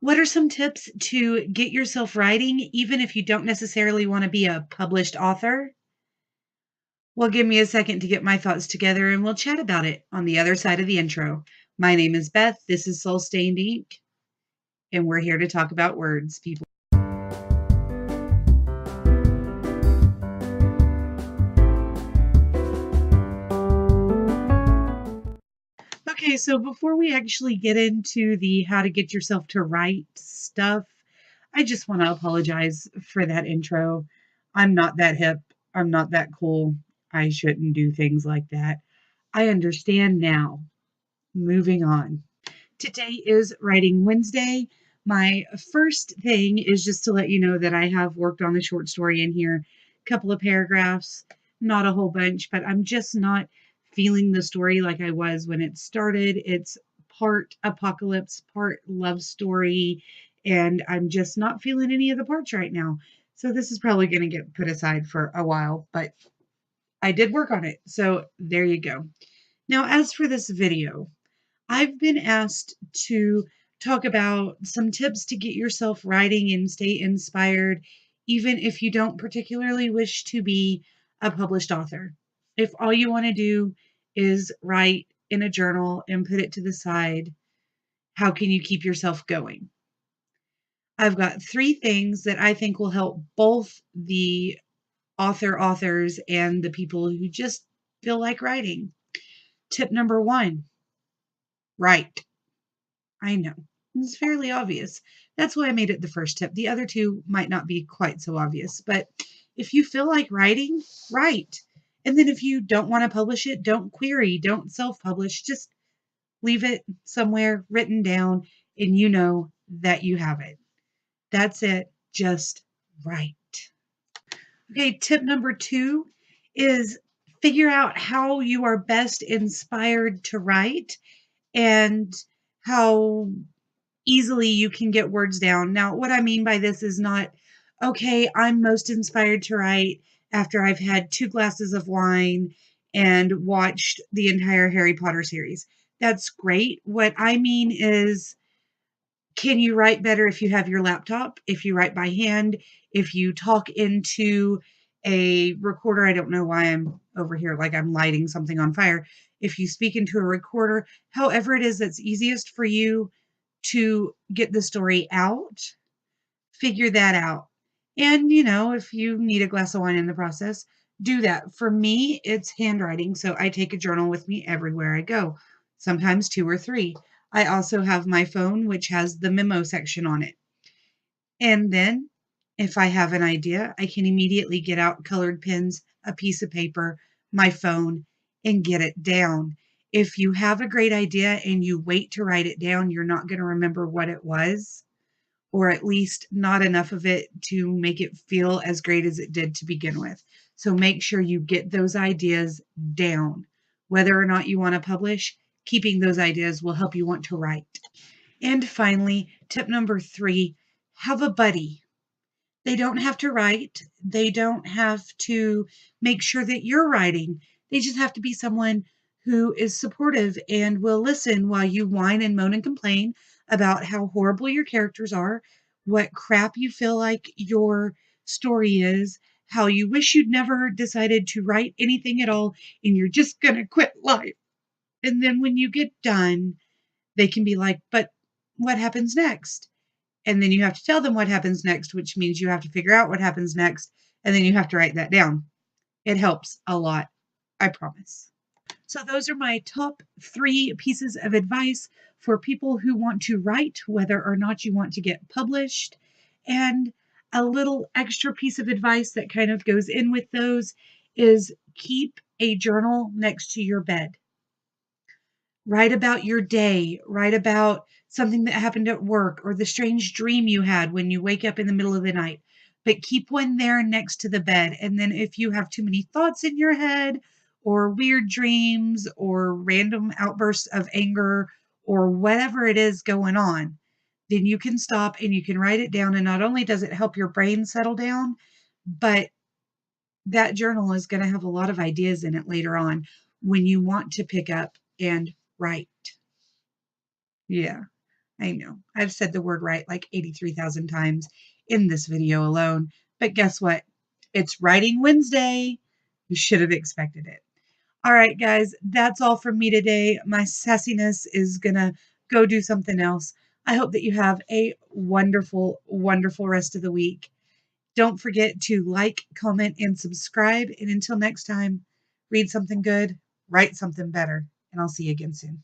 What are some tips to get yourself writing, even if you don't necessarily want to be a published author? Well, give me a second to get my thoughts together and we'll chat about it on the other side of the intro. My name is Beth. This is Soul Stained Ink, and we're here to talk about words, people. Okay, so before we actually get into the how to get yourself to write stuff, I just want to apologize for that intro. I'm not that hip. I'm not that cool. I shouldn't do things like that. I understand now. Moving on. Today is Writing Wednesday. My first thing is just to let you know that I have worked on the short story in here, a couple of paragraphs, not a whole bunch, but I'm just not feeling the story like I was when it started. It's part apocalypse, part love story, and I'm just not feeling any of the parts right now. So this is probably going to get put aside for a while, but I did work on it. So there you go. Now, as for this video, I've been asked to talk about some tips to get yourself writing and stay inspired, even if you don't particularly wish to be a published author. If all you want to do is write in a journal and put it to the side, how can you keep yourself going? I've got 3 things that I think will help both the authors and the people who just feel like writing. Tip number 1, write. I know. It's fairly obvious. That's why I made it the first tip. The other 2 might not be quite so obvious, but if you feel like writing, write. And then if you don't want to publish it, don't query, don't self-publish, just leave it somewhere written down and you know that you have it. That's it. Just write. Okay, tip number 2 is figure out how you are best inspired to write and how easily you can get words down. Now, what I mean by this is not, okay, I'm most inspired to write after I've had 2 glasses of wine and watched the entire Harry Potter series. That's great. What I mean is, can you write better if you have your laptop, if you write by hand, if you talk into a recorder? I don't know why I'm over here like I'm lighting something on fire. If you speak into a recorder, however it is that's easiest for you to get the story out, figure that out. And, if you need a glass of wine in the process, do that. For me, it's handwriting. So I take a journal with me everywhere I go, sometimes 2 or 3. I also have my phone, which has the memo section on it. And then if I have an idea, I can immediately get out colored pens, a piece of paper, my phone, and get it down. If you have a great idea and you wait to write it down, you're not going to remember what it was, or at least not enough of it to make it feel as great as it did to begin with. So make sure you get those ideas down. Whether or not you want to publish, keeping those ideas will help you want to write. And finally, tip number 3, have a buddy. They don't have to write. They don't have to make sure that you're writing. They just have to be someone who is supportive and will listen while you whine and moan and complain about how horrible your characters are, what crap you feel like your story is, how you wish you'd never decided to write anything at all, and you're just going to quit life. And then when you get done, they can be like, but what happens next? And then you have to tell them what happens next, which means you have to figure out what happens next, and then you have to write that down. It helps a lot, I promise. So those are my top 3 pieces of advice for people who want to write, whether or not you want to get published. And a little extra piece of advice that kind of goes in with those is keep a journal next to your bed. Write about your day, write about something that happened at work or the strange dream you had when you wake up in the middle of the night. But keep one there next to the bed. And then if you have too many thoughts in your head or weird dreams or random outbursts of anger or whatever it is going on, then you can stop and you can write it down. And not only does it help your brain settle down, but that journal is going to have a lot of ideas in it later on when you want to pick up and write. Yeah. I know. I've said the word right like 83,000 times in this video alone. But guess what? It's Writing Wednesday. You should have expected it. All right, guys, that's all from me today. My sassiness is going to go do something else. I hope that you have a wonderful, wonderful rest of the week. Don't forget to like, comment, and subscribe. And until next time, read something good, write something better, and I'll see you again soon.